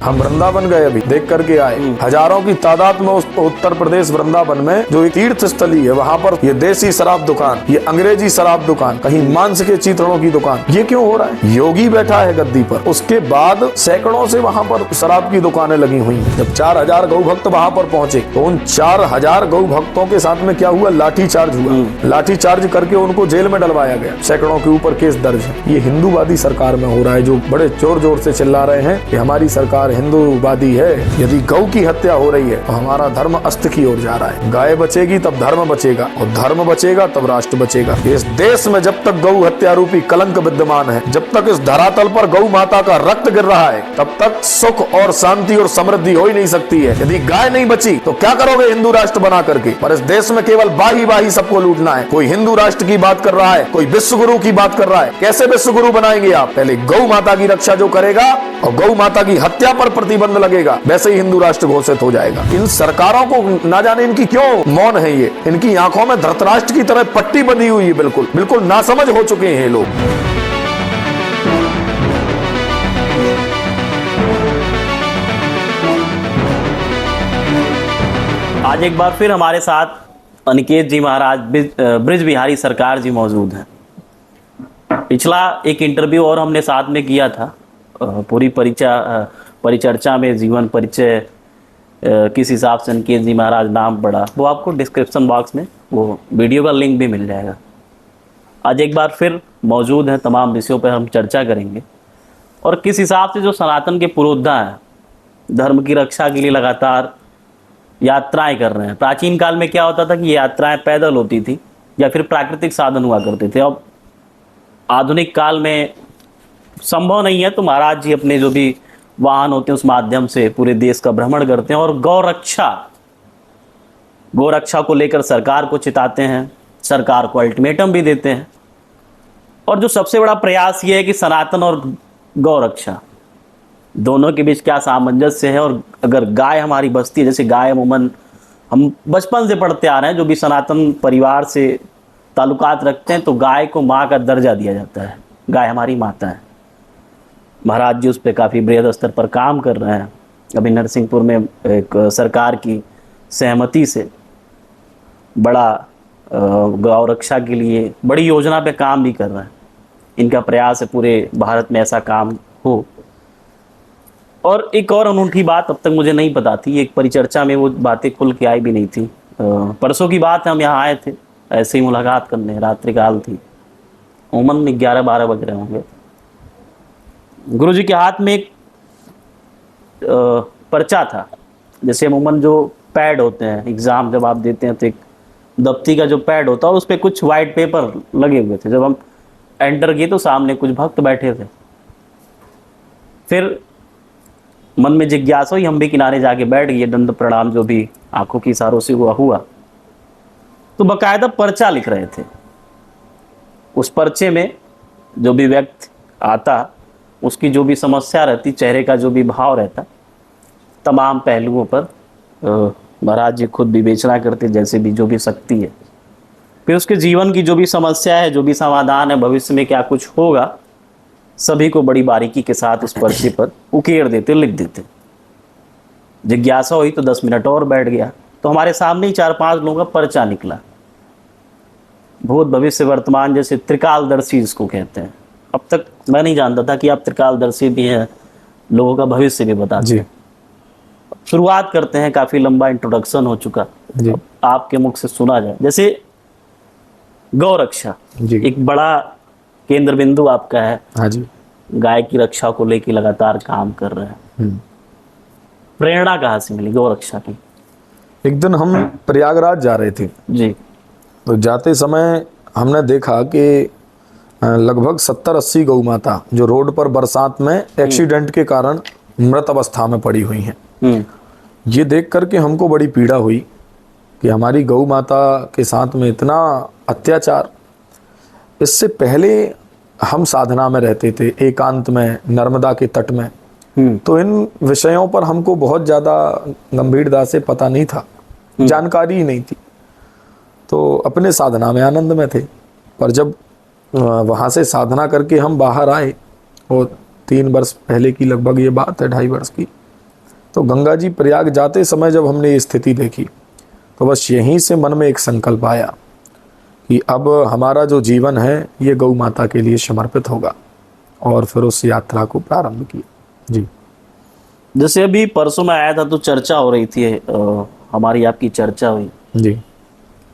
हम वृंदावन गए, अभी देख करके आए। हजारों की तादाद में उस उत्तर प्रदेश वृंदावन में जो एक तीर्थ स्थली है, वहाँ पर ये देसी शराब दुकान, ये अंग्रेजी शराब दुकान, कहीं मांस के चित्रणों की दुकान, ये क्यों हो रहा है? योगी बैठा है गद्दी पर, उसके बाद सैकड़ों से वहाँ पर शराब की दुकानें लगी हुई। जब 4000 गौ भक्त वहाँ पर पहुंचे तो उन 4000 गौ भक्तों के साथ में क्या हुआ? लाठी चार्ज हुआ। लाठी चार्ज करके उनको जेल में डलवाया गया। सैकड़ों के ऊपर केस दर्ज है। ये हिंदूवादी सरकार में हो रहा है, जो बड़े जोर जोर से चिल्ला रहे हैं कि हमारी सरकार हिंदूवादी है। यदि गौ की हत्या हो रही है तो हमारा धर्म अस्त की ओर जा रहा है। गाय बचेगी तब धर्म बचेगा, और धर्म बचेगा तब राष्ट्र बचेगा। इस देश में जब तक गौ हत्या रूपी कलंक विद्यमान है, जब तक इस धरातल पर गौ माता का रक्त गिर रहा है, तब तक सुख और शांति और समृद्धि हो ही नहीं सकती है। यदि गाय नहीं बची तो क्या करोगे हिंदू राष्ट्र बना करके? पर इस देश में केवल बाही बाही सबको लूटना है। कोई हिंदू राष्ट्र की बात कर रहा है, कोई विश्व गुरु की बात कर रहा है। कैसे विश्व गुरु बनाएंगे आप? पहले गौ माता की रक्षा जो करेगा और गौ माता की हत्या पर प्रतिबंध लगेगा, वैसे ही हिंदू राष्ट्र घोषित हो जाएगा। इन सरकारों को ना जाने इनकी क्यों मौन है। ये इनकी आंखों में धृतराष्ट्र की तरह पट्टी बंधी हुई है। बिल्कुल बिल्कुल नासमझ हो चुके हैं ये लोग। आज एक बार फिर हमारे साथ अनिकेत जी महाराज ब्रिज बिहारी सरकार जी मौजूद हैं। पिछला एक इंटरव्यू और हमने साथ में किया था, पूरी परिचर्चा में जीवन परिचय किस हिसाब से अनिकेत जी महाराज नाम पड़ा, वो आपको डिस्क्रिप्शन बॉक्स में वो वीडियो का लिंक भी मिल जाएगा। आज एक बार फिर मौजूद हैं, तमाम विषयों पर हम चर्चा करेंगे और किस हिसाब से जो सनातन के पुरोधा हैं, धर्म की रक्षा के लिए लगातार यात्राएं कर रहे हैं। प्राचीन काल में क्या होता था कि ये यात्राएं पैदल होती थी या फिर प्राकृतिक साधन हुआ करते थे। अब आधुनिक काल में संभव नहीं है, तो महाराज जी अपने जो भी वाहन होते हैं उस माध्यम से पूरे देश का भ्रमण करते हैं और गौ रक्षा को लेकर सरकार को चिताते हैं, सरकार को अल्टीमेटम भी देते हैं। और जो सबसे बड़ा प्रयास ये है कि सनातन और गौ रक्षा दोनों के बीच क्या सामंजस्य है। और अगर गाय हमारी बस्ती है, जैसे गाय अमूमन हम बचपन से पढ़ते आ रहे हैं, जो भी सनातन परिवार से ताल्लुकात रखते हैं, तो गाय को माँ का दर्जा दिया जाता है। गाय हमारी माता है। महाराज जी उस पर काफ़ी बृहद स्तर पर काम कर रहे हैं। अभी नरसिंहपुर में एक सरकार की सहमति से बड़ा गौ रक्षा के लिए बड़ी योजना पे काम भी कर रहे हैं। इनका प्रयास है पूरे भारत में ऐसा काम हो। और एक और अनूठी बात अब तक मुझे नहीं पता थी, एक परिचर्चा में वो बातें खुल के आई भी नहीं थी। परसों की बात है, हम यहाँ आए थे ऐसे ही मुलाकात करने, रात्रि काल थी, उमन 11-12 बज रहे होंगे। गुरु जी के हाथ में एक पर्चा था, जैसे अमूमन जो पैड होते हैं एग्ज़ाम जब आप देते हैं तो एक दफ्ती का जो पैड होता है उस पर कुछ वाइट पेपर लगे हुए थे। जब हम एंटर किए तो सामने कुछ भक्त बैठे थे। फिर मन में जिज्ञासा हुई, हम भी किनारे जाके बैठ गए, दंड प्रणाम जो भी आंखों की इशारों से हुआ। तो बाकायदा पर्चा लिख रहे थे। उस पर्चे में जो भी व्यक्ति आता, उसकी जो भी समस्या रहती, चेहरे का जो भी भाव रहता, तमाम पहलुओं पर महाराज जी खुद विवेचना करते, जैसे भी जो भी शक्ति है। फिर उसके जीवन की जो भी समस्या है, जो भी समाधान है, भविष्य में क्या कुछ होगा, सभी को बड़ी बारीकी के साथ उस पर्चे पर उकेर देते, लिख देते। जिज्ञासा हुई तो 10 मिनट और बैठ गया, तो हमारे सामने ही 4-5 लोगों का पर्चा निकला। भूत भविष्य वर्तमान, जैसे त्रिकालदर्शी जिसको कहते हैं। अब तक मैं नहीं जानता था कि आप त्रिकालदर्शी भी हैं, लोगों का भविष्य भी बताते हैं। शुरुआत करते हैं, काफी लंबा इंट्रोडक्शन हो चुका, आपके मुख से सुना जाए। जैसे गौ रक्षा एक बड़ा केंद्र बिंदु आपका है। हाँ जी। गाय की रक्षा को लेकर लगातार काम कर रहे हैं। प्रेरणा कहाँ से मिली गौ रक्षा की? एक दिन हम प्रयागराज जा रहे थे जी, तो जाते समय हमने देखा कि लगभग 70-80 गौ माता जो रोड पर बरसात में एक्सीडेंट के कारण मृत अवस्था में पड़ी हुई हैं। ये देख करके हमको बड़ी पीड़ा हुई कि हमारी गौ माता के साथ में इतना अत्याचार। इससे पहले हम साधना में रहते थे, एकांत में, नर्मदा के तट में, तो इन विषयों पर हमको बहुत ज़्यादा गंभीरता से पता नहीं था, जानकारी ही नहीं थी। तो अपने साधना में आनंद में थे। पर जब वहाँ से साधना करके हम बाहर आए, और 3 वर्ष पहले की लगभग ये बात है, 2.5 वर्ष की, तो गंगा जी प्रयाग जाते समय जब हमने ये स्थिति देखी तो बस यहीं से मन में एक संकल्प आया कि अब हमारा जो जीवन है ये गौ माता के लिए समर्पित होगा, और फिर उस यात्रा को प्रारंभ किया। जी जैसे अभी परसों में आया था तो चर्चा हो रही थी, हमारी आपकी चर्चा हुई। जी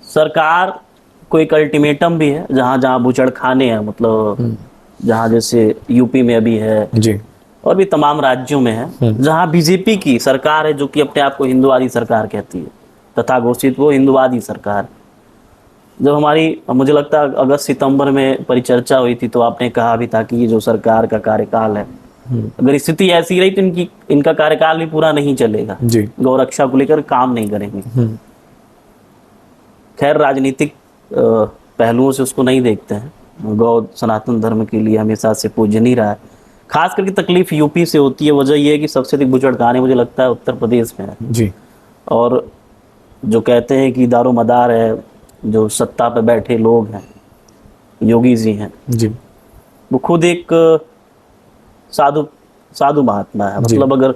सरकार को एक अल्टीमेटम भी है, जहाँ जहाँ बूचड़खाने हैं, मतलब जहाँ जैसे यूपी में अभी है जी और भी तमाम राज्यों में है, जहाँ बीजेपी की सरकार है, जो कि अपने आप को हिंदुवादी सरकार कहती है, तथा घोषित वो हिंदुवादी सरकार। जब हमारी, मुझे लगता है अगस्त सितंबर में परिचर्चा हुई थी, तो आपने कहा भी था कि ये जो सरकार का कार्यकाल है, अगर स्थिति ऐसी रही तो इनका कार्यकाल भी पूरा नहीं चलेगा, जी गौ रक्षा को लेकर काम नहीं करेंगे। खैर, राजनीतिक पहलुओं से उसको नहीं देखते हैं, गौ सनातन धर्म के लिए हमेशा से पूजनीय रहा है। खास करके तकलीफ यूपी से होती है, वजह यह है कि सबसे अधिक बुचड़खाने मुझे लगता है उत्तर प्रदेश में है। जी और जो कहते हैं कि दारोमदार है, जो सत्ता पे बैठे लोग हैं, योगी जी हैं, जी वो खुद एक साधु महात्मा है। मतलब अगर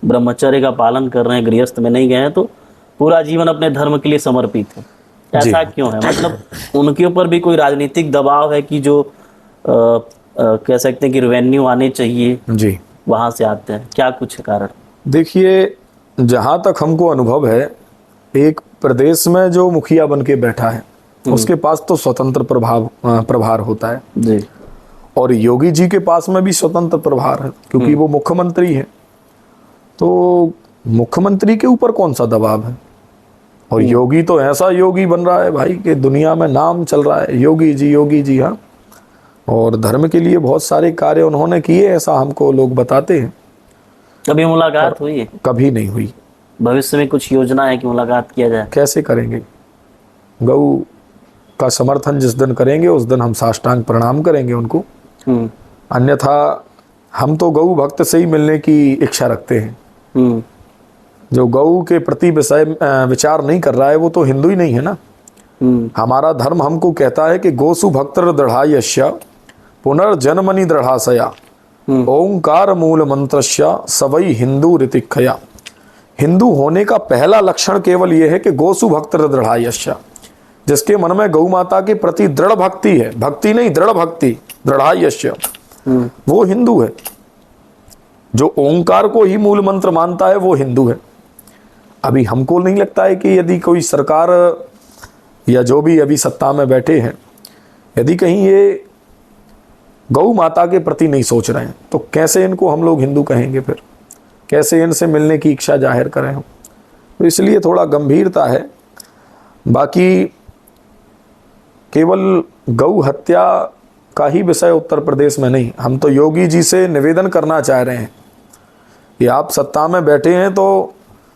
ब्रह्मचर्य का पालन कर रहे हैं, गृहस्थ में नहीं गए हैं, तो पूरा जीवन अपने धर्म के लिए समर्पित है। ऐसा क्यों है? मतलब उनके ऊपर भी कोई राजनीतिक दबाव है कि जो कह सकते हैं कि रेवेन्यू आने चाहिए, जी वहां से आते हैं, क्या कुछ है कारण? देखिए, जहाँ तक हमको अनुभव है, एक प्रदेश में जो मुखिया बन के बैठा है उसके पास तो स्वतंत्र प्रभार होता है जी, और योगी जी के पास में भी स्वतंत्र प्रभार है, क्योंकि वो मुख्यमंत्री है। तो मुख्यमंत्री के ऊपर कौन सा दबाव है? और योगी तो ऐसा योगी बन रहा है भाई कि दुनिया में नाम चल रहा है, योगी जी। हाँ, और धर्म के लिए बहुत सारे कार्य उन्होंने किए, ऐसा हमको लोग बताते हैं। कभी मुलाकात हुई है? कभी नहीं हुई। भविष्य में कुछ योजना है कि मुलाकात किया जाए? कैसे करेंगे? गौ का समर्थन जिस दिन करेंगे उस दिन हम साष्टांग प्रणाम करेंगे उनको, अन्यथा हम तो गौ भक्त से ही मिलने की इच्छा रखते हैं। जो गौ के प्रति विचार नहीं कर रहा है वो तो हिंदू ही नहीं है ना। हमारा धर्म हमको कहता है कि गोसु भक्तर दृढ़ायस्य पुनर्जन्मनि दृढ़ाशया ओंकार मूल मंत्रस्य सवई हिंदू ऋतिक्षया। हिंदू होने का पहला लक्षण केवल यह है कि गोसु भक्तर दृढ़ायस्य, जिसके मन में गौ माता के प्रति दृढ़ भक्ति है, भक्ति नहीं दृढ़ भक्ति, दृढ़ायस्य, वो हिंदू है। जो ओंकार को ही मूल मंत्र मानता है वो हिंदू है। अभी हमको नहीं लगता है कि यदि कोई सरकार या जो भी अभी सत्ता में बैठे हैं, यदि कहीं ये गौ माता के प्रति नहीं सोच रहे हैं तो कैसे इनको हम लोग हिंदू कहेंगे? फिर कैसे इनसे मिलने की इच्छा जाहिर करें हम? तो इसलिए थोड़ा गंभीरता है। बाकी केवल गौ हत्या का ही विषय उत्तर प्रदेश में नहीं, हम तो योगी जी से निवेदन करना चाह रहे हैं कि आप सत्ता में बैठे हैं तो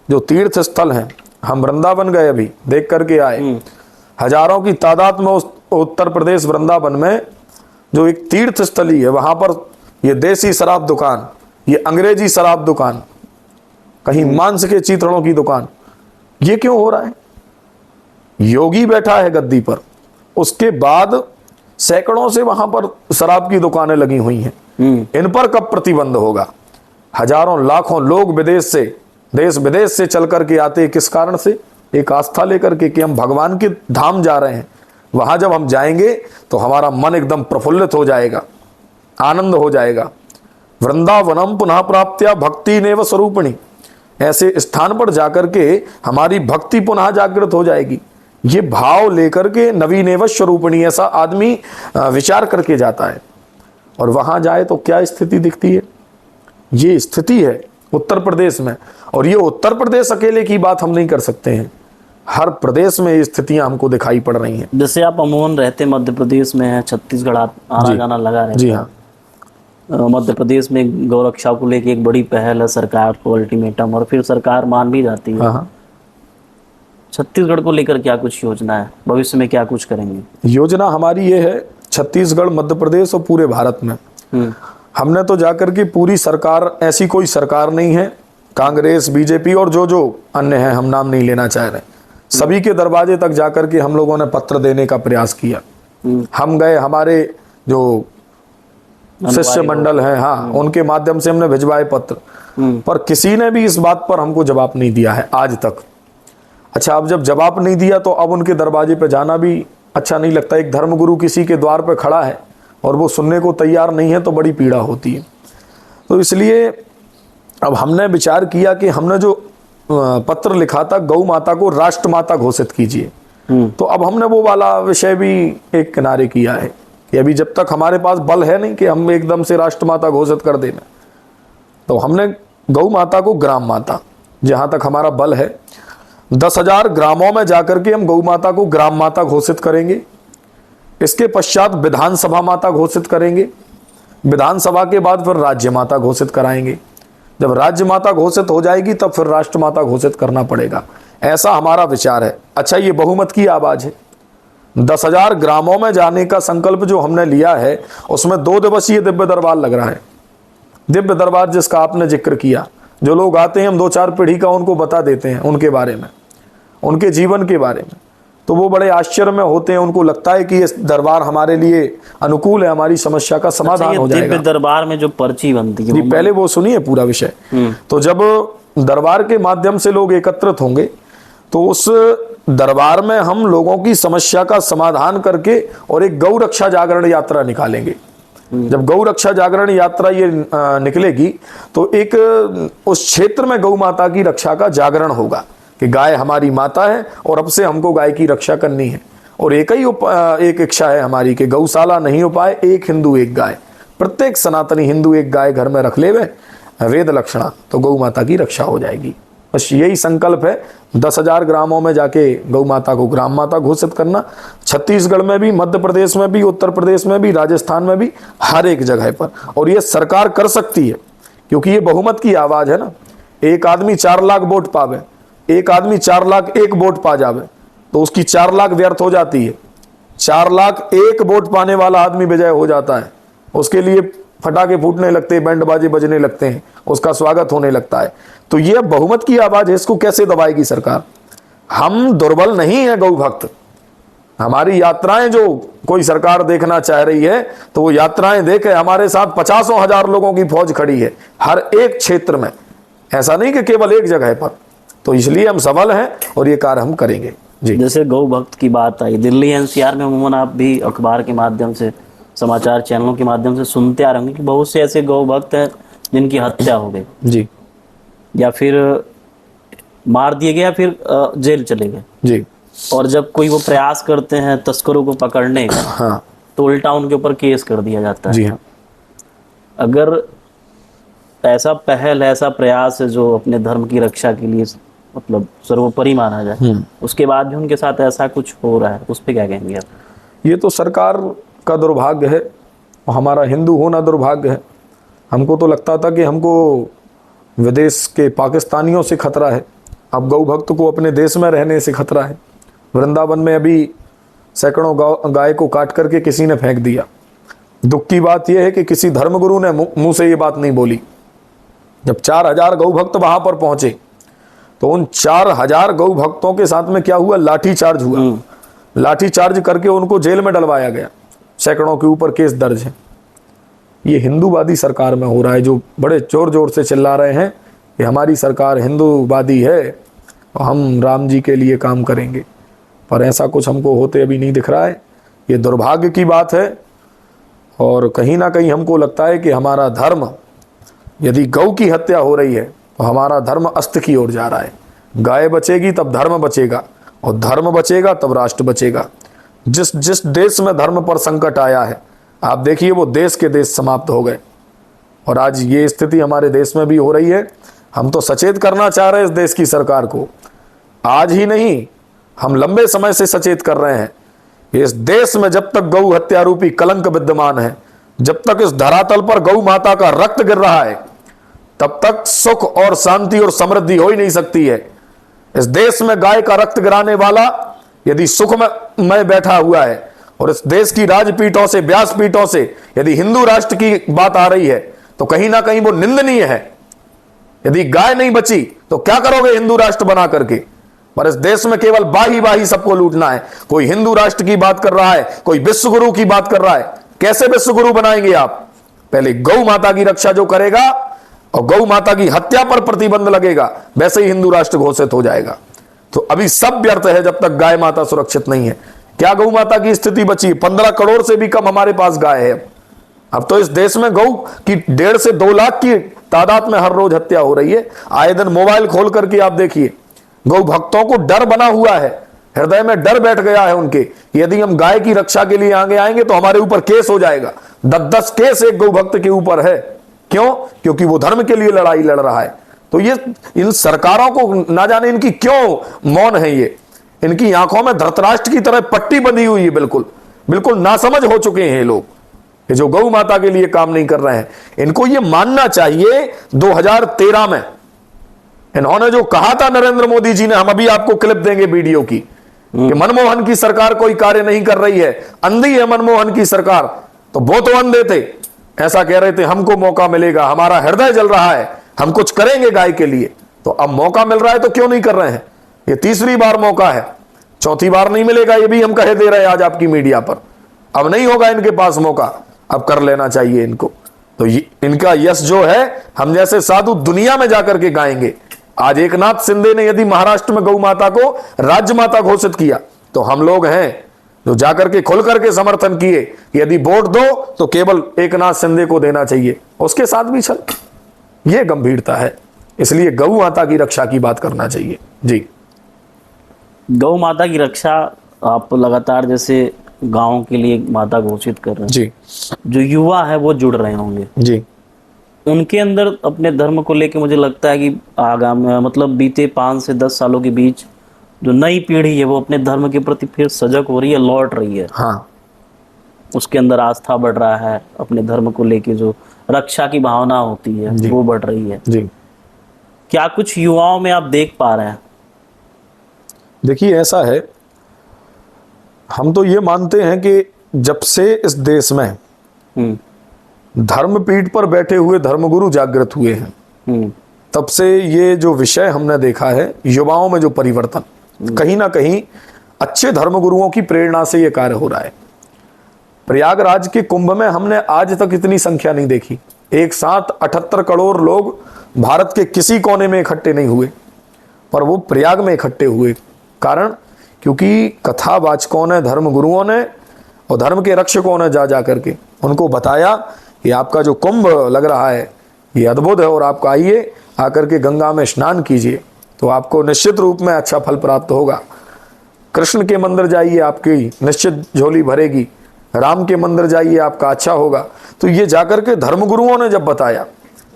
जो तीर्थ स्थल हैं, हम वृंदावन गए अभी देख करके आए, हजारों की तादाद में उस उत्तर प्रदेश वृंदावन में जो एक तीर्थ स्थली है, वहां पर ये देसी शराब दुकान, ये अंग्रेजी शराब दुकान, कहीं मांस के चित्रणों की दुकान, ये क्यों हो रहा है? योगी बैठा है गद्दी पर, उसके बाद सैकड़ों से वहां पर शराब की दुकानें लगी हुई हैं। इन पर कब प्रतिबंध होगा? हजारों लाखों लोग विदेश से, देश विदेश से चल करके आते हैं, किस कारण से? एक आस्था लेकर के कि हम भगवान के धाम जा रहे हैं। वहां जब हम जाएंगे तो हमारा मन एकदम प्रफुल्लित हो जाएगा, आनंद हो जाएगा। वृंदावनम पुनः प्राप्त्या भक्ति नेव स्वरूपिणी, ऐसे स्थान पर जाकर के हमारी भक्ति पुनः जागृत हो जाएगी। ये भाव लेकर के नवीनेव स्वरूपिणी, ऐसा आदमी विचार करके जाता है, और वहां जाए तो क्या स्थिति दिखती है? ये स्थिति है उत्तर प्रदेश में। और ये उत्तर प्रदेश अकेले की बात हम नहीं कर सकते हैं, हर प्रदेश में ये स्थितियां हमको दिखाई पड़ रही हैं। जैसे आप अमूमन रहते मध्य प्रदेश में है, छत्तीसगढ़ आप आना जाना लगा रहता है। जी हाँ, मध्य प्रदेश में गौ रक्षा को लेके एक बड़ी पहल है, सरकार को अल्टीमेटम, और फिर सरकार मान भी जाती है। हाँ। छत्तीसगढ़ को लेकर क्या कुछ योजना है? भविष्य में क्या कुछ करेंगे? योजना हमारी ये है, छत्तीसगढ़, मध्य प्रदेश और पूरे भारत में हमने तो जाकर के पूरी सरकार, ऐसी कोई सरकार नहीं है, कांग्रेस, बीजेपी और जो जो अन्य हैं, हम नाम नहीं लेना चाह रहे, सभी के दरवाजे तक जाकर के हम लोगों ने पत्र देने का प्रयास किया। हम गए, हमारे जो शिष्य मंडल हैं, हाँ, उनके माध्यम से हमने भिजवाए पत्र। पर किसी ने भी इस बात पर हमको जवाब नहीं दिया है आज तक। अच्छा, अब जब जवाब नहीं दिया तो अब उनके दरवाजे पे जाना भी अच्छा नहीं लगता। एक धर्मगुरु किसी के द्वार पे खड़ा है और वो सुनने को तैयार नहीं है तो बड़ी पीड़ा होती है। तो इसलिए अब हमने विचार किया कि हमने जो पत्र लिखा था गौ माता को राष्ट्र माता घोषित कीजिए, तो अब हमने वो वाला विषय भी एक किनारे किया है कि अभी जब तक हमारे पास बल है नहीं कि हम एकदम से राष्ट्र माता घोषित कर देना, तो हमने गौ माता को ग्राम माता, जहां तक हमारा बल है 10,000 ग्रामों में जाकर के हम गौ माता को ग्राम माता घोषित करेंगे। इसके पश्चात विधानसभा माता घोषित करेंगे, विधानसभा के बाद फिर राज्य माता घोषित कराएंगे। जब राज्य माता घोषित हो जाएगी तब फिर राष्ट्र माता घोषित करना पड़ेगा, ऐसा हमारा विचार है। अच्छा, ये बहुमत की आवाज है। 10,000 ग्रामों में जाने का संकल्प जो हमने लिया है उसमें 2 दिवसीय दिव्य दरबार लग रहा है। दिव्य दरबार जिसका आपने जिक्र किया, जो लोग आते हैं हम 2-4 पीढ़ी का उनको बता देते हैं उनके बारे में, उनके जीवन के बारे में, तो वो बड़े आश्चर्य में होते हैं। उनको लगता है कि ये दरबार हमारे लिए अनुकूल है, हमारी समस्या का समाधान हो जाएगा। दिव्य दरबार में जो पर्ची बनती है, जी पहले वो सुनिए पूरा विषय। तो जब दरबार के माध्यम से लोग एकत्रित होंगे तो उस दरबार में हम लोगों की समस्या का समाधान करके और एक गौ रक्षा जागरण यात्रा निकालेंगे। जब गौ रक्षा जागरण यात्रा ये निकलेगी तो एक उस क्षेत्र में गौ माता की रक्षा का जागरण होगा कि गाय हमारी माता है और अब से हमको गाय की रक्षा करनी है। और एक इच्छा है हमारी कि गौशाला नहीं हो पाए, एक हिंदू एक गाय, प्रत्येक सनातनी हिंदू एक गाय घर में रख ले वेद लक्षणा, तो गौ माता की रक्षा हो जाएगी। बस यही संकल्प है। 10,000 ग्रामों में जाके गौ माता को ग्राम माता घोषित करना, छत्तीसगढ़ में भी, मध्य प्रदेश में भी, उत्तर प्रदेश में भी, राजस्थान में भी, हर एक जगह पर। और ये सरकार कर सकती है क्योंकि ये बहुमत की आवाज है ना। एक आदमी 4 लाख वोट पावे, एक आदमी 4 लाख 1 वोट पा जावे तो उसकी 4 लाख व्यर्थ हो जाती है। 4 लाख 1 वोट पाने वाला आदमी विजय हो जाता है, उसके लिए फटाके फूटने लगते हैं, बैंड बाजे बजने लगते हैं, उसका स्वागत होने लगता है। तो ये बहुमत की आवाज है, इसको कैसे दबाएगी सरकार? हम दुर्बल नहीं है गौ भक्त। हमारी यात्राएं जो कोई सरकार देखना चाह रही है तो वो यात्राएं देखे। हमारे साथ 50,000 लोगों की फौज खड़ी है हर एक क्षेत्र में, ऐसा नहीं कि केवल एक जगह पर। तो इसलिए हम सबल हैं और ये कार्य हम करेंगे। जी, जैसे गौ भक्त की बात आई, दिल्ली एनसीआर में अमूमन आप भी अखबार के माध्यम से, समाचार चैनलों के माध्यम से सुनते आ रहे होंगे कि बहुत से ऐसे गौ भक्त हैं जिनकी हत्या हो गई जी, या फिर मार दिए गए या फिर जेल चले गए जी। और जब कोई वो प्रयास करते हैं तस्करों को पकड़ने का, हाँ, तो उल्टा उनके ऊपर केस कर दिया जाता है। जी हाँ। अगर ऐसा पहल, ऐसा प्रयास है जो अपने धर्म की रक्षा के लिए मतलब सर्वोपरि माना जाए, उसके बाद भी उनके साथ ऐसा कुछ हो रहा है, उस पर क्या कहेंगे आप? ये तो सरकार का दुर्भाग्य है, हमारा हिंदू होना दुर्भाग्य है। हमको तो लगता था कि हमको विदेश के पाकिस्तानियों से खतरा है, अब गौ भक्त को अपने देश में रहने से खतरा है। वृंदावन में अभी सैकड़ों गाय को काट करके किसी ने फेंक दिया। दुख की बात यह है कि किसी धर्मगुरु ने मुंह से ये बात नहीं बोली। जब 4,000 गौ भक्त वहां पर पहुंचे तो उन 4,000 गौ भक्तों के साथ में क्या हुआ? लाठी चार्ज हुआ। लाठी चार्ज करके उनको जेल में डलवाया गया। सैकड़ों के ऊपर केस दर्ज है। ये हिंदूवादी सरकार में हो रहा है, जो बड़े जोर जोर से चिल्ला रहे हैं कि हमारी सरकार हिंदूवादी है और हम राम जी के लिए काम करेंगे, पर ऐसा कुछ हमको होते अभी नहीं दिख रहा है। ये दुर्भाग्य की बात है और कहीं ना कहीं हमको लगता है कि हमारा धर्म, यदि गौ की हत्या हो रही है तो हमारा धर्म अस्त की ओर जा रहा है। गाय बचेगी तब धर्म बचेगा और धर्म बचेगा तब राष्ट्र बचेगा। जिस देश में धर्म पर संकट आया है, आप देखिए वो देश के देश समाप्त हो गए और आज ये स्थिति हमारे देश में भी हो रही है। हम तो सचेत करना चाह रहे हैं इस देश की सरकार को, आज ही नहीं, हम लंबे समय से सचेत कर रहे हैं। इस देश में जब तक गौ हत्या रूपी कलंक विद्यमान है, जब तक इस धरातल पर गौ माता का रक्त गिर रहा है, तब तक सुख और शांति और समृद्धि हो ही नहीं सकती है। इस देश में गाय का रक्त गिराने वाला यदि सुख में बैठा हुआ है और इस देश की राजपीठों से, व्यासपीठों से यदि हिंदू राष्ट्र की बात आ रही है तो कहीं ना कहीं वो निंदनीय है। यदि गाय नहीं बची तो क्या करोगे हिंदू राष्ट्र बना करके? पर इस देश में केवल बाही सबको लूटना है। कोई हिंदू राष्ट्र की बात कर रहा है, कोई विश्व गुरु की बात कर रहा है। कैसे विश्व गुरु बनाएंगे आप? पहले गौ माता की रक्षा जो करेगा और गौ माता की हत्या पर प्रतिबंध लगेगा, वैसे ही हिंदू राष्ट्र घोषित हो जाएगा। तो अभी सब व्यर्थ है जब तक गाय माता सुरक्षित नहीं है। क्या गौ माता की स्थिति बची? 15 करोड़ से भी कम हमारे पास गाय है। अब तो इस देश में गौ की 1.5 से 2 लाख की तादाद में हर रोज हत्या हो रही है। आए दिन मोबाइल खोल करके आप देखिए, गौ भक्तों को डर बना हुआ है, हृदय में डर बैठ गया है उनके, यदि हम गाय की रक्षा के लिए आगे आएंगे तो हमारे ऊपर केस हो जाएगा। 10-10 केस एक गौ भक्त के ऊपर है। क्यों? क्योंकि वो धर्म के लिए लड़ाई लड़ रहा है। तो ये इन सरकारों को ना जाने इनकी क्यों मौन है, ये इनकी आंखों में धृतराष्ट्र की तरह पट्टी बंधी हुई है। बिल्कुल बिल्कुल नासमझ हो चुके हैं ये लोग, ये जो गौ माता के लिए काम नहीं कर रहे हैं। इनको ये मानना चाहिए 2013 में इन्होंने जो कहा था नरेंद्र मोदी जी ने, हम अभी आपको क्लिप देंगे वीडियो की, कि मनमोहन की सरकार कोई कार्य नहीं कर रही है, अंधी है मनमोहन की सरकार। तो वो तो अंधे थे, ऐसा कह रहे थे हमको मौका मिलेगा, हमारा हृदय जल रहा है, हम कुछ करेंगे गाय के लिए। तो अब मौका मिल रहा है तो क्यों नहीं कर रहे हैं? ये तीसरी बार मौका है, चौथी बार नहीं मिलेगा, ये भी हम कहे दे रहे हैं आज आपकी मीडिया पर। अब नहीं होगा इनके पास मौका, अब कर लेना चाहिए इनको। तो इनका यश जो है हम जैसे साधु दुनिया में जाकर के गाएंगे। आज एकनाथ शिंदे ने यदि महाराष्ट्र में गौ माता को राज्य माता घोषित किया, तो हम लोग हैं जो जाकर के खुल करके समर्थन किए कि यदि वोट दो तो केवल एकनाथ शिंदे को देना चाहिए, उसके साथ भी चल। ये गंभीरता है, इसलिए गौ माता की रक्षा की बात करना चाहिए। जी, गौ माता की रक्षा आप लगातार जैसे गांव के लिए माता घोषित कर रहे हैं जी, जो युवा है वो जुड़ रहे होंगे जी, उनके अंदर अपने धर्म को लेके मुझे लगता है कि आगामी मतलब बीते 5 से 10 सालों के बीच जो नई पीढ़ी है वो अपने धर्म के प्रति फिर सजग हो रही है, लौट रही है। हाँ, उसके अंदर आस्था बढ़ रहा है, अपने धर्म को लेके जो रक्षा की भावना होती है वो बढ़ रही है। जी। क्या कुछ युवाओं में आप देख पा रहे हैं? देखिए ऐसा है, हम तो ये मानते हैं कि जब से इस देश में धर्मपीठ पर बैठे हुए धर्मगुरु जागृत हुए हैं, तब से ये जो विषय हमने देखा है, युवाओं में जो परिवर्तन, कहीं ना कहीं अच्छे धर्मगुरुओं की प्रेरणा से ये कार्य हो रहा है। प्रयागराज के कुंभ में हमने आज तक इतनी संख्या नहीं देखी। एक साथ 78 करोड़ लोग भारत के किसी कोने में इकट्ठे नहीं हुए, पर वो प्रयाग में इकट्ठे हुए। कारण क्योंकि कथावाचकों ने, धर्मगुरुओं ने और धर्म के रक्षकों ने जा करके उनको बताया कि आपका जो कुंभ लग रहा है ये अद्भुत है और आप आइए, आकर के गंगा में स्नान कीजिए तो आपको निश्चित रूप में अच्छा फल प्राप्त होगा। कृष्ण के मंदिर जाइए, आपकी निश्चित झोली भरेगी। राम के मंदिर जाइए, आपका अच्छा होगा। तो ये जाकर के धर्मगुरुओं ने जब बताया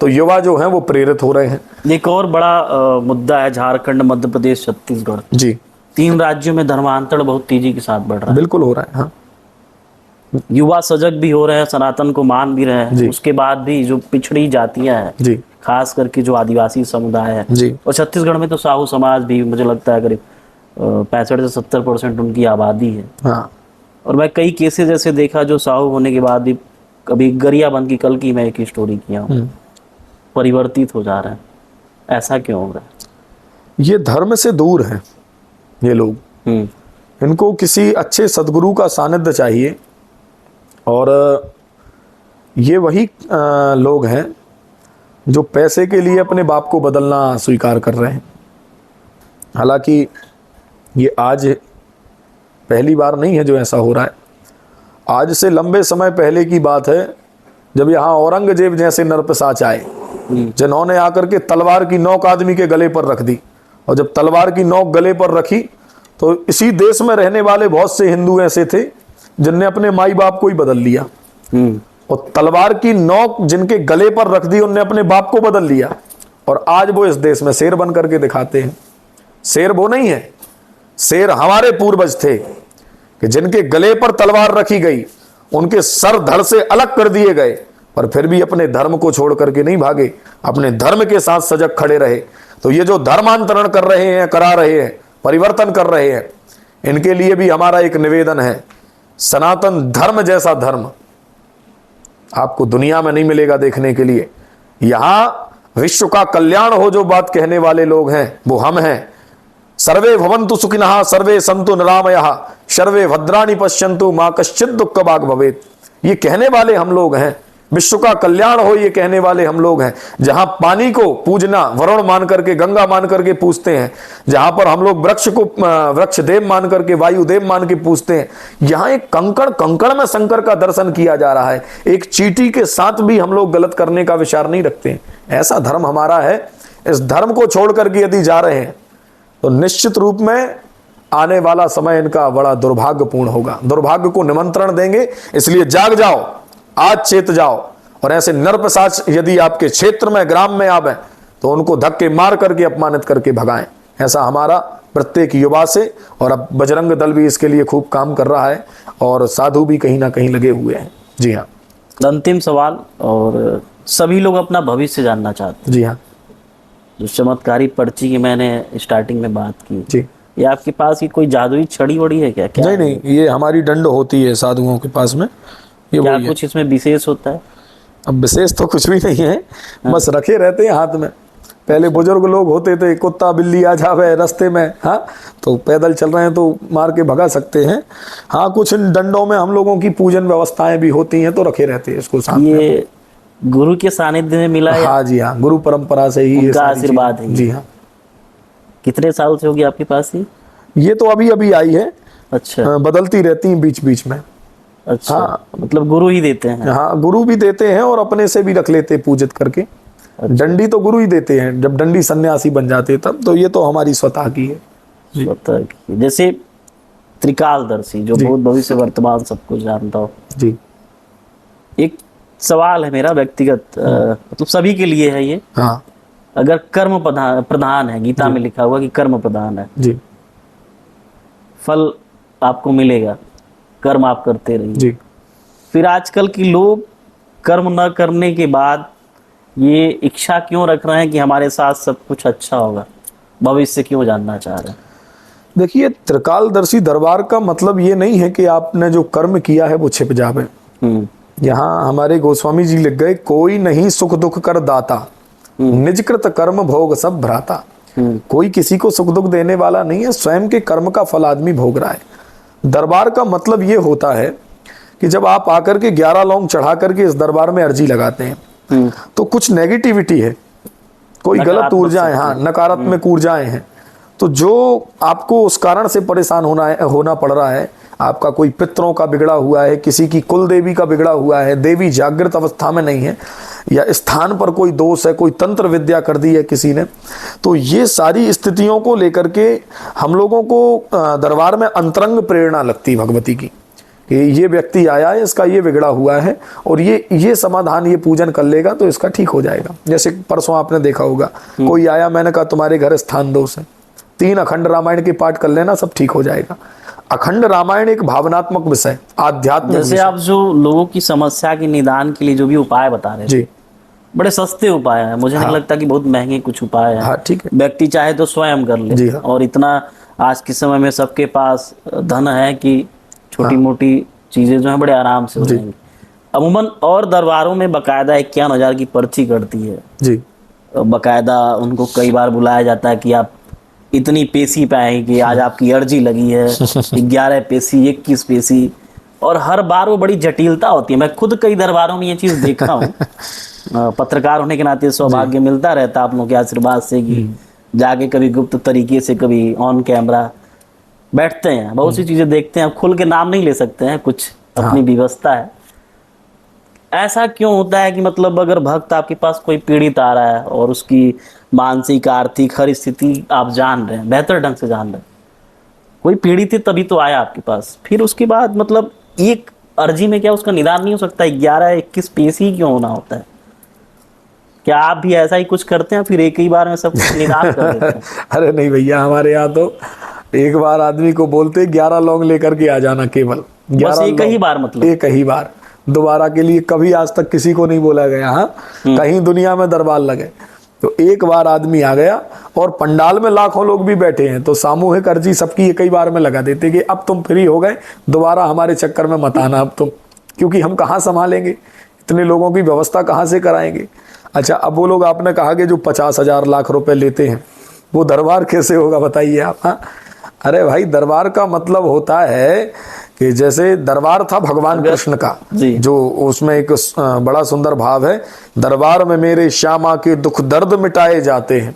तो युवा जो हैं वो प्रेरित हो रहे हैं। एक और बड़ा मुद्दा है झारखंड, मध्य प्रदेश, छत्तीसगढ़। जी, 3 राज्यों में धर्मांतरण बहुत तेजी के साथ बढ़ रहा है। बिल्कुल हो रहा है। हाँ, युवा सजग भी हो रहे हैं, सनातन को मान भी रहे हैं। उसके बाद भी जो पिछड़ी जातियां हैं, जी, खास करके जो आदिवासी समुदाय है, जी, और छत्तीसगढ़ में तो साहू समाज भी मुझे लगता है करीब 65 से 70% उनकी आबादी है। हाँ, और मैं कई केसेस जैसे देखा जो साहू होने के बाद भी, कभी गरियाबंद की, कल की मैं एक स्टोरी किया हूँ, परिवर्तित हो जा रहे हैं। ऐसा क्यों हो रहा है? ये धर्म से दूर हैं ये लोग। इनको किसी अच्छे सदगुरु का सानिध्य चाहिए, और ये वही लोग हैं जो पैसे के लिए अपने बाप को बदलना स्वीकार कर रहे हैं। हालांकि ये आज पहली बार नहीं है जो ऐसा हो रहा है। आज से लंबे समय पहले की बात है, जब यहाँ औरंगजेब जैसे नरपिशाच आए, जिन्होंने आकर के तलवार की नोक आदमी के गले पर रख दी। और जब तलवार की नोक गले पर रखी तो इसी देश में रहने वाले बहुत से हिंदू ऐसे थे जिनने अपने माई बाप को ही बदल लिया। और तलवार की नोक जिनके गले पर रख दी, उनने अपने बाप को बदल लिया। और आज वो इस देश में शेर बन करके दिखाते हैं। शेर वो नहीं है, शेर हमारे पूर्वज थे कि जिनके गले पर तलवार रखी गई, उनके सर धड़ से अलग कर दिए गए, पर फिर भी अपने धर्म को छोड़ करके नहीं भागे, अपने धर्म के साथ सजग खड़े रहे। तो ये जो धर्मांतरण कर रहे हैं, करा रहे हैं, परिवर्तन कर रहे हैं, इनके लिए भी हमारा एक निवेदन है, सनातन धर्म जैसा धर्म आपको दुनिया में नहीं मिलेगा देखने के लिए। यहां विश्व का कल्याण हो जो बात कहने वाले लोग हैं वो हम हैं। सर्वे भवन्तु सुखिनः, सर्वे सन्तु निरामयः, सर्वे भद्राणि पश्यन्तु, मां कश्चित् दुःख भाग् भवेत्। ये कहने वाले हम लोग हैं। विश्व का कल्याण हो ये कहने वाले हम लोग हैं। जहां पानी को पूजना वरुण मान करके, गंगा मान करके पूजते हैं, जहां पर हम लोग वृक्ष को वृक्ष देव मान करके, वायु देव मान के पूजते हैं, यहां एक कंकड़ में शंकर का दर्शन किया जा रहा है। एक चींटी के साथ भी हम लोग गलत करने का विचार नहीं रखते हैं। ऐसा धर्म हमारा है। इस धर्म को छोड़ करके यदि जा रहे हैं तो निश्चित रूप में आने वाला समय इनका बड़ा दुर्भाग्यपूर्ण होगा। दुर्भाग्य को निमंत्रण देंगे, इसलिए जाग जाओ, आज चेत जाओ। और ऐसे नरपिशाच यदि आपके क्षेत्र में, ग्राम में आवे तो उनको धक्के मार करके, अपमानित करके भगाएं। ऐसा हमारा प्रत्येक युवा से, और अब बजरंग दल भी इसके लिए खूब काम कर रहा है और साधु भी कहीं ना कहीं लगे हुए हैं। जी हाँ। अंतिम सवाल, और सभी लोग अपना भविष्य जानना चाहते हैं। जी हाँ। जो चमत्कारी पर्ची की मैंने स्टार्टिंग में बात की, जी, ये आपके पास ये कोई जादुई छड़ी वड़ी है क्या? क्या नहीं नहीं, ये हमारी दंड होती है साधुओं के पास में। ये क्या वही है। कुछ इसमें विशेष होता है? अब विशेष तो कुछ भी नहीं है, बस रखे रहते हैं हाथ में। पहले बुजुर्ग लोग होते थे, कुत्ता बिल्ली आ जावे रास्ते में, हाँ, तो पैदल चल रहे हैं तो मार के भगा सकते हैं। हाँ, कुछ इन डंडों में हम लोगों की पूजन व्यवस्थाएं भी होती हैं, तो रखे रहते हैं इसको साथ में। ये गुरु के सानिध्य में मिला है? हाँ जी हाँ, गुरु परंपरा से ही ये उनका सारी आशीर्वाद चीजें- है। जी हाँ। कितने साल से होगी आपके पास ये तो अभी अभी आई है, अच्छा बदलती रहती हैं बीच बीच में। अच्छा, हाँ। मतलब गुरु ही देते हैं? हाँ, गुरु भी देते हैं और अपने से भी रख लेते हैं पूजित करके। डंडी तो गुरु ही देते हैं, जब डंडी सन्यासी बन जाते हैं तब। तो ये तो हमारी स्वतः की है। स्वतः की। जैसे त्रिकालदर्शी, जो भूत भविष्य वर्तमान सब कुछ जानता हो। जी। एक सवाल है मेरा व्यक्तिगत, मतलब सभी के लिए है ये। हाँ अगर कर्म प्रधान है, गीता में लिखा हुआ कि कर्म प्रधान है, जी। फल आपको मिलेगा, कर्म आप करते रहिए। जी। फिर आजकल के लोग कर्म न करने के बाद ये इच्छा क्यों रख रहे हैं कि हमारे साथ सब कुछ अच्छा होगा? भविष्य क्यों जानना चाह रहे हैं? देखिए, त्रिकालदर्शी दरबार का मतलब ये नहीं है कि आपने जो कर्म किया है वो छिप जावे। यहाँ हमारे गोस्वामी जी लिख गए, कोई नहीं सुख दुख कर दाता, निजकृत कर्म भोग सब भ्राता। कोई किसी को सुख दुख देने वाला नहीं है, स्वयं के कर्म का फल आदमी भोग रहा है। दरबार का मतलब ये होता है कि जब आप आकर के 11 लौंग चढ़ा करके इस दरबार में अर्जी लगाते हैं तो कुछ नेगेटिविटी है, कोई गलत ऊर्जाएं, हाँ, नकारात्मक ऊर्जाएं हैं, तो जो आपको उस कारण से परेशान होना पड़ रहा है, आपका कोई पितरों का बिगड़ा हुआ है, किसी की कुल देवी का बिगड़ा हुआ है, देवी जागृत अवस्था में नहीं है, या स्थान पर कोई दोष है, कोई तंत्र विद्या कर दी है किसी ने, तो ये सारी स्थितियों को लेकर के हम लोगों को दरबार में अंतरंग प्रेरणा लगती भगवती की कि ये व्यक्ति आया है, इसका ये बिगड़ा हुआ है और ये समाधान, ये पूजन कर लेगा तो इसका ठीक हो जाएगा। जैसे परसों आपने देखा होगा, कोई आया, मैंने कहा तुम्हारे घर स्थान दोष है, 3 अखंड रामायण के पाठ कर लेना, सब ठीक हो जाएगा। अखंड रामायण एक भावनात्मक विषय, आध्यात्मिक जैसे विषय। आप जो लोगों की समस्या के निदान के लिए जो भी उपाय बता रहे जी, थे, बड़े सस्ते उपाय हैं, मुझे नहीं लगता कि बहुत महंगे कुछ उपाय हैं। हाँ, ठीक है। व्यक्ति चाहे तो स्वयं कर ले। जी हाँ। और इतना आज के समय में सबके पास धन है कि छोटी मोटी चीजें जो है बड़े आराम से हो जाएंगी। अमूमन और दरबारों में बकायदा 51,000 की पर्ची कटती है। जी, बकायदा उनको कई बार बुलाया जाता है कि आप इतनी पेशी पे आएंगे, आज आपकी अर्जी लगी है 11 पेशी, 21 पेशी, और हर बार वो बड़ी जटिलता होती है। मैं खुद कई दरबारों में ये चीज देखा हूँ। पत्रकार होने के नाते सौभाग्य मिलता रहता आप लोगों के आशीर्वाद से कि जाके कभी गुप्त तरीके से, कभी ऑन कैमरा बैठते हैं, बहुत सी चीजें देखते हैं। खुल के नाम नहीं ले सकते हैं, कुछ अपनी व्यवस्था है। ऐसा क्यों होता है कि मतलब अगर भक्त आपके पास कोई पीड़ित आ रहा है और उसकी मानसिक आर्थिक हर स्थिति आप जान रहे हैं, बेहतर ढंग से जान रहे हैं, कोई पीड़ित है तभी तो आया आपके पास, फिर उसके बाद मतलब एक अर्जी में क्या उसका निदान नहीं हो सकता? 11-21 पेश ही क्यों होना होता है? क्या आप भी ऐसा ही कुछ करते हैं, फिर एक ही बार में सब कुछ निदान कर देते हैं? अरे नहीं भैया, हमारे यहाँ तो एक बार आदमी को बोलते 11 लौंग लेकर के आ जाना, केवल 11 एक ही बार, मतलब एक ही बार, दोबारा के लिए कभी आज तक किसी को नहीं बोला गया। हाँ, कहीं दुनिया में दरबार लगे तो एक बार आदमी आ गया, और पंडाल में लाखों लोग भी बैठे हैं तो सामूहिक अर्जी सबकी एक ही बार में लगा देते कि अब तुम फ्री हो गए, दोबारा हमारे चक्कर में मत आना अब तुम, क्योंकि हम कहाँ संभालेंगे, इतने लोगों की व्यवस्था कहाँ से कराएंगे। अच्छा, अब वो लोग, आपने कहा कि जो 50,000 लाख रुपए लेते हैं वो दरबार कैसे होगा बताइए आप? हाँ, अरे भाई, दरबार का मतलब होता है कि जैसे दरबार था भगवान कृष्ण का, जी। जो उसमें एक बड़ा सुंदर भाव है, दरबार में मेरे श्यामा के दुख दर्द मिटाए जाते हैं,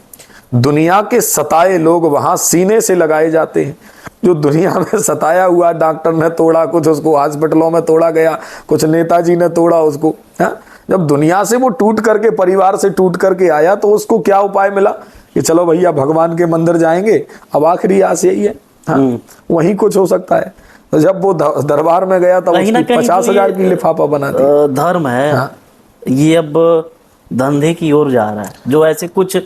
दुनिया के सताए लोग वहां सीने से लगाए जाते हैं। जो दुनिया में सताया हुआ, डॉक्टर ने तोड़ा कुछ, उसको हॉस्पिटलों में तोड़ा गया, कुछ नेताजी ने तोड़ा उसको, हाँ? जब दुनिया से वो टूट करके, परिवार से टूट करके आया, तो उसको क्या उपाय मिला कि चलो भैया भगवान के मंदिर जाएंगे, अब आखिरी आस यही है, हाँ? वहीं कुछ हो सकता है। तो जब वो दरबार में गया तब उसकी 50,000 की लिफाफा बना दी। धर्म है, हाँ। ये अब धंधे की ओर जा रहा है। जो ऐसे कुछ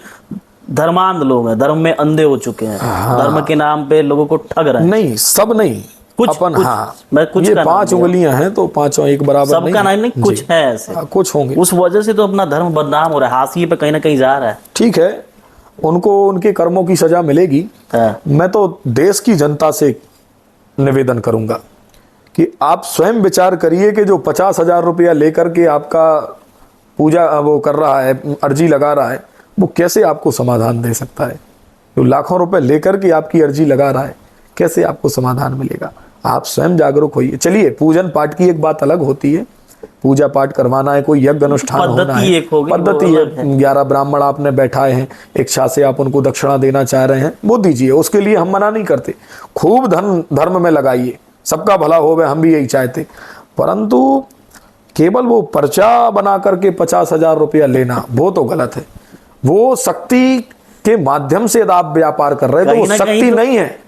धर्मांध लोग हैं, धर्म में अंधे हो चुके हैं, धर्म के नाम पे लोगों को ठग रहे हैं। नहीं, सब नहीं, कुछ अपन, कुछ, हाँ, मैं कुछ ये का 5 उंगलियां हैं तो पांचों एक बराबर नहीं, सबका नाम नहीं, कुछ है ऐसे, कुछ होंगे। उस वजह से तो अपना धर्म बदनाम हो रहा है, हाशिए पे कहीं ना कहीं जा रहा है। ठीक है, उनको उनके कर्मों की सजा मिलेगी। मैं तो देश की जनता से निवेदन करूंगा कि आप स्वयं विचार करिए कि जो 50,000 रुपया लेकर के आपका पूजा वो कर रहा है, अर्जी लगा रहा है, वो कैसे आपको समाधान दे सकता है? जो लाखों रुपए लेकर के आपकी अर्जी लगा रहा है, कैसे आपको समाधान मिलेगा? आप स्वयं जागरूक होइए। चलिए, पूजन पाठ की एक बात अलग होती है, पूजा पाठ करवाना है, कोई यज्ञ अनुष्ठान होना है, पद्धति है। 11 ब्राह्मण आपने बैठाए हैं, इच्छा से आप उनको दक्षिणा देना चाह रहे हैं, वो दीजिए, उसके लिए हम मना नहीं करते। खूब धर्म में लगाइए, सबका भला होवे, हम भी यही चाहते। परंतु केवल वो पर्चा बना करके 50,000 रुपया लेना, वो तो गलत है। वो शक्ति के माध्यम से यदि आप व्यापार कर रहे हैं तो वो शक्ति नहीं है,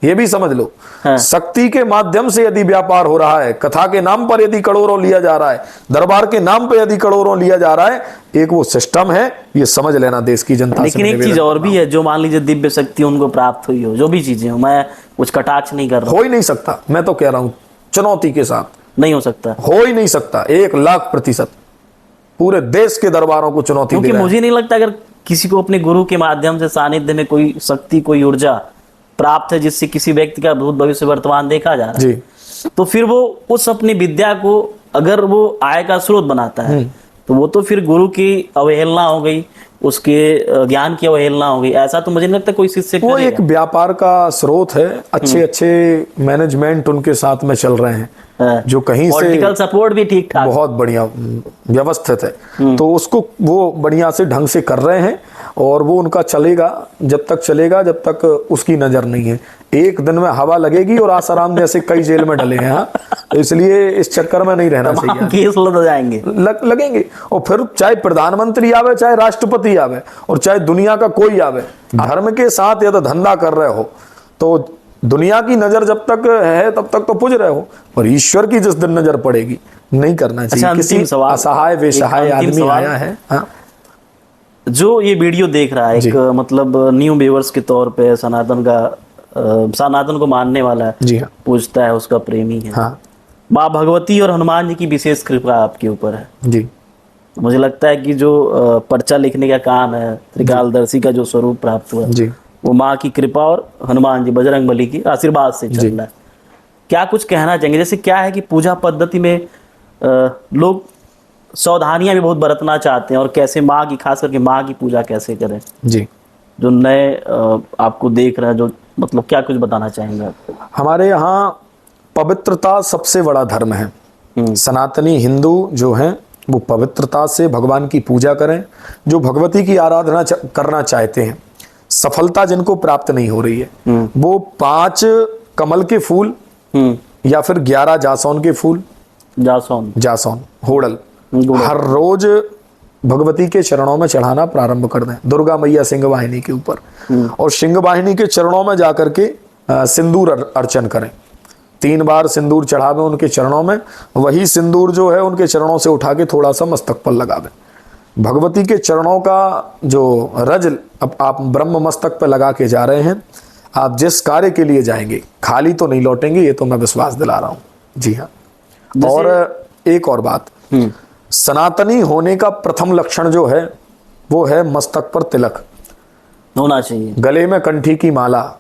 ये भी समझ लो। हाँ। शक्ति के माध्यम से यदि व्यापार हो रहा है, कथा के नाम पर यदि करोड़ों लिया जा रहा है, दरबार के नाम पर यदि करोड़ों लिया जा रहा है, एक वो सिस्टम है, ये समझ लेना देश की जनता। लेकिन एक चीज और भी है, जो मान लीजिए दिव्य शक्ति उनको प्राप्त हुई हो, जो भी चीजें हो, मैं कुछ कटाक्ष नहीं कर रहा, हो ही नहीं सकता। मैं तो कह रहा हूं चुनौती के साथ नहीं हो सकता, हो ही नहीं सकता। 1,00,000% पूरे देश के दरबारों को चुनौती, क्योंकि मुझे नहीं लगता अगर किसी को अपने गुरु के माध्यम से सानिध्य में कोई शक्ति, कोई ऊर्जा प्राप्त है जिससे किसी व्यक्ति का भूत भविष्य वर्तमान देखा जा रहा है, तो फिर वो उस अपनी विद्या को अगर वो आय का स्रोत बनाता है, तो वो तो फिर गुरु की अवहेलना हो गई, उसके ज्ञान की अवहेलना हो गई। ऐसा तो मुझे नहीं लगता कोई शिष्य वो एक व्यापार का स्रोत है। अच्छे मैनेजमेंट उनके साथ में चल रहे हैं, जो कहीं से पॉलिटिकल सपोर्ट भी ठीक ठाक, बहुत बढ़िया व्यवस्थित है, तो उसको वो बढ़िया से ढंग से कर रहे हैं, और वो उनका चलेगा जब तक चलेगा, जब तक उसकी नजर नहीं है। एक दिन में हवा लगेगी और आसाराम जैसे कई जेल में डले हैं, हाँ? तो इसलिए इस चक्कर में नहीं रहना चाहिए। केस लग जाएंगे, लगेंगे, और फिर चाहे प्रधानमंत्री आवे, चाहे राष्ट्रपति आवे, और चाहे दुनिया का कोई आवे, धर्म के साथ यदि धंधा कर रहे हो तो दुनिया की नजर जब तक है तब तक तो पूज रहे हो, और ईश्वर की जिस दिन नजर पड़ेगी, नहीं करना चाहिए। किसी असहाय बेसहाय आदमी आया है, हाँ? जो ये वीडियो देख रहा है, एक मतलब न्यू व्यूअर्स के तौर पे, सनातन को मानने वाला है, जी हाँ, पूजता है, उसका प्रेमी है, हाँ, माँ भगवती और हनुमान जी की विशेष कृपा आपके ऊपर है जी। मुझे लगता है कि जो पर्चा लिखने का काम है, त्रिकालदर्शी का जो स्वरूप प्राप्त हुआ जी, वो माँ की कृपा और हनुमान जी बजरंगबली की आशीर्वाद से चल रहा है। क्या कुछ कहना चाहेंगे? जैसे क्या है कि पूजा पद्धति में लोग सावधानियां भी बहुत बरतना चाहते हैं, और कैसे माँ की, खास करके माँ की पूजा कैसे करें जी। जो नए आपको देख रहे हैं, जो मतलब क्या कुछ बताना चाहेंगे आप? हमारे यहाँ पवित्रता सबसे बड़ा धर्म है। सनातनी हिंदू जो हैं वो पवित्रता से भगवान की पूजा करें। जो भगवती की आराधना करना चाहते हैं, सफलता जिनको प्राप्त नहीं हो रही है, वो 5 कमल के फूल या फिर 11 जासौन के फूल, जासौन होड़ल, हर रोज भगवती के चरणों में चढ़ाना प्रारंभ कर दें, दुर्गा मैया सिंह वाहिनी के ऊपर, और सिंह वाहिनी के चरणों में जाकर के सिंदूर अर्चन करें। 3 बार सिंदूर चढ़ावें उनके चरणों में। वही सिंदूर जो है उनके चरणों से उठा के थोड़ा सा मस्तक पर लगावें। भगवती के चरणों का जो रज अब आप ब्रह्म मस्तक पर लगा के जा रहे हैं, आप जिस कार्य के लिए जाएंगे खाली तो नहीं लौटेंगे, ये तो मैं विश्वास दिला रहा हूँ जी हाँ। और एक और बात, सनातनी होने का प्रथम लक्षण जो है वो है मस्तक पर तिलक होना चाहिए, गले में कंठी की माला,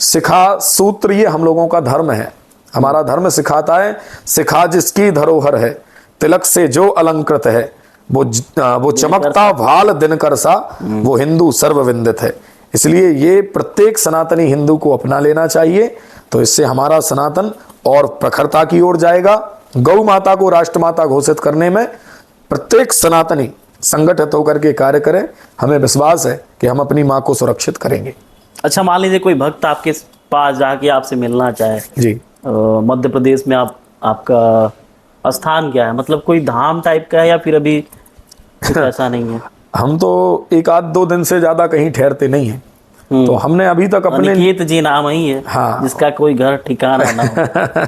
शिखा सूत्र, ये हम लोगों का धर्म है। हमारा धर्म सिखाता है, शिखा जिसकी धरोहर है, तिलक से जो अलंकृत है, वो चमकता भाल दिनकर सा, वो हिंदू सर्वविंदित है। इसलिए ये प्रत्येक सनातनी हिंदू को अपना लेना चाहिए, तो इससे हमारा सनातन और प्रखरता की ओर जाएगा। गौ माता को राष्ट्रमाता घोषित करने में प्रत्येक सनातनी संगठित होकर के कार्य करें। हमें विश्वास है कि हम अपनी माँ को सुरक्षित करेंगे। अच्छा, मान लीजिए कोई भक्त आपके पास जाके आपसे मिलना चाहे, जी। मध्य प्रदेश में आपका स्थान क्या है, मतलब कोई धाम टाइप का है या फिर अभी कुछ ऐसा नहीं है? हम तो एक आध 2 दिन से ज्यादा कहीं ठहरते नहीं हैं, तो हमने अभी तक अपने अनिकेत जी नाम ही है, हाँ। जिसका कोई घर ठिकाना ना हो।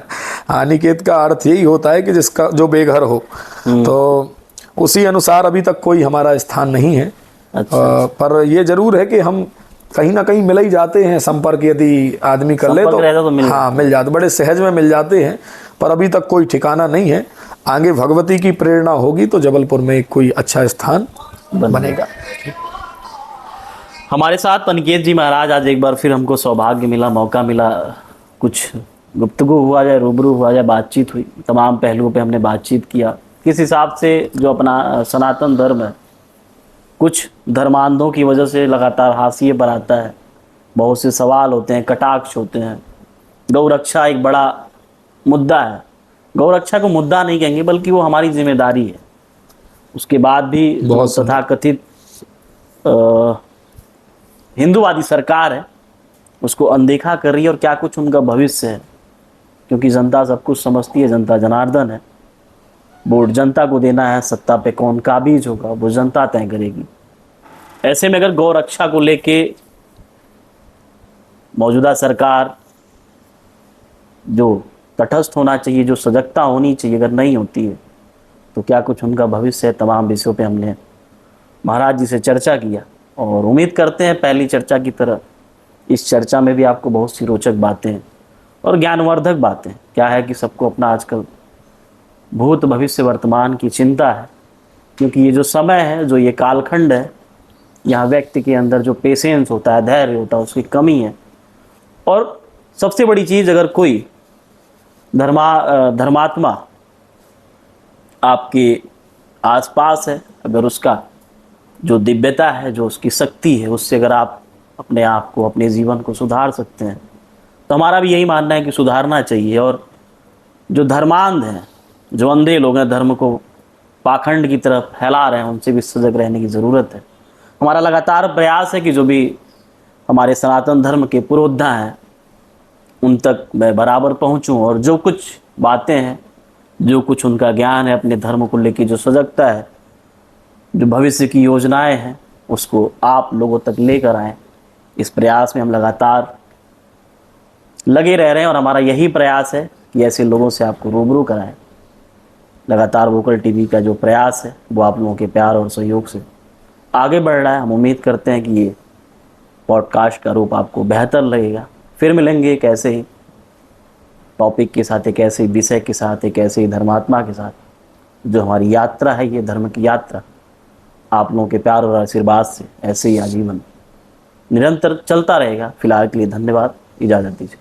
अनिकेत का अर्थ यही होता है कि जिसका जो बेघर हो, तो उसी अनुसार अभी तक कोई हमारा स्थान नहीं है। अच्छा। पर ये जरूर है कि हम कहीं ना कहीं मिल ही जाते हैं। संपर्क यदि आदमी कर ले संपर्क रहता तो मिल हाँ मिल जाते, बड़े सहज में मिल जाते हैं। पर अभी तक कोई ठिकाना नहीं है। आगे भगवती की प्रेरणा होगी तो जबलपुर में कोई अच्छा स्थान बनेगा। हमारे साथ अनिकेत जी महाराज आज एक बार फिर हमको सौभाग्य मिला, मौका मिला, कुछ गुफ्तगू हुआ जाए, रूबरू हुआ जाए, बातचीत हुई, तमाम पहलुओं पे हमने बातचीत किया। किस हिसाब से जो अपना सनातन धर्म है, कुछ धर्मांधों की वजह से लगातार हाशिए पर आता है, बहुत से सवाल होते हैं, कटाक्ष होते हैं। गौरक्षा एक बड़ा मुद्दा है। गौरक्षा को मुद्दा नहीं कहेंगे, बल्कि वो हमारी जिम्मेदारी है। उसके बाद भी जो तथाकथित हिंदूवादी सरकार है उसको अनदेखा कर रही है, और क्या कुछ उनका भविष्य है, क्योंकि जनता सब कुछ समझती है। जनता जनार्दन है, वोट जनता को देना है, सत्ता पे कौन काबिज होगा वो जनता तय करेगी। ऐसे में अगर गौ रक्षा को लेके मौजूदा सरकार जो तटस्थ होना चाहिए, जो सजगता होनी चाहिए, अगर नहीं होती है तो क्या कुछ उनका भविष्य है। तमाम विषयों पे हमने महाराज जी से चर्चा किया, और उम्मीद करते हैं पहली चर्चा की तरह इस चर्चा में भी आपको बहुत सी रोचक बातें और ज्ञानवर्धक बातें। क्या है कि सबको अपना आजकल भूत भविष्य वर्तमान की चिंता है, क्योंकि ये जो समय है, जो ये कालखंड है, यहाँ व्यक्ति के अंदर जो पेशेंस होता है, धैर्य होता है, उसकी कमी है। और सबसे बड़ी चीज़, अगर कोई धर्मात्मा आपके आसपास है, अगर उसका जो दिव्यता है, जो उसकी शक्ति है, उससे अगर आप अपने आप को, अपने जीवन को सुधार सकते हैं, तो हमारा भी यही मानना है कि सुधारना चाहिए। और जो धर्मांध हैं, जो अंधे लोग हैं, धर्म को पाखंड की तरफ फैला रहे हैं, उनसे भी सजग रहने की ज़रूरत है। हमारा लगातार प्रयास है कि जो भी हमारे सनातन धर्म के पुरोधा हैं उन तक मैं बराबर पहुंचूं, और जो कुछ बातें हैं, जो कुछ उनका ज्ञान है अपने धर्म को लेकर, जो सजगता है, जो भविष्य की योजनाएं हैं, उसको आप लोगों तक लेकर आएँ। इस प्रयास में हम लगातार लगे रह रहे हैं, और हमारा यही प्रयास है कि ऐसे लोगों से आपको रूबरू कराएं। लगातार वोकल टीवी का जो प्रयास है वो आप लोगों के प्यार और सहयोग से आगे बढ़ रहा है। हम उम्मीद करते हैं कि ये पॉडकास्ट का रूप आपको बेहतर लगेगा। फिर मिलेंगे एक ऐसे ही टॉपिक के साथ, एक ऐसे विषय के साथ, एक ऐसे ही धर्मात्मा के साथ। जो हमारी यात्रा है, ये धर्म की यात्रा, आप लोगों के प्यार और आशीर्वाद से ऐसे ही आजीवन निरंतर चलता रहेगा। फिलहाल के लिए धन्यवाद, इजाज़त दीजिए।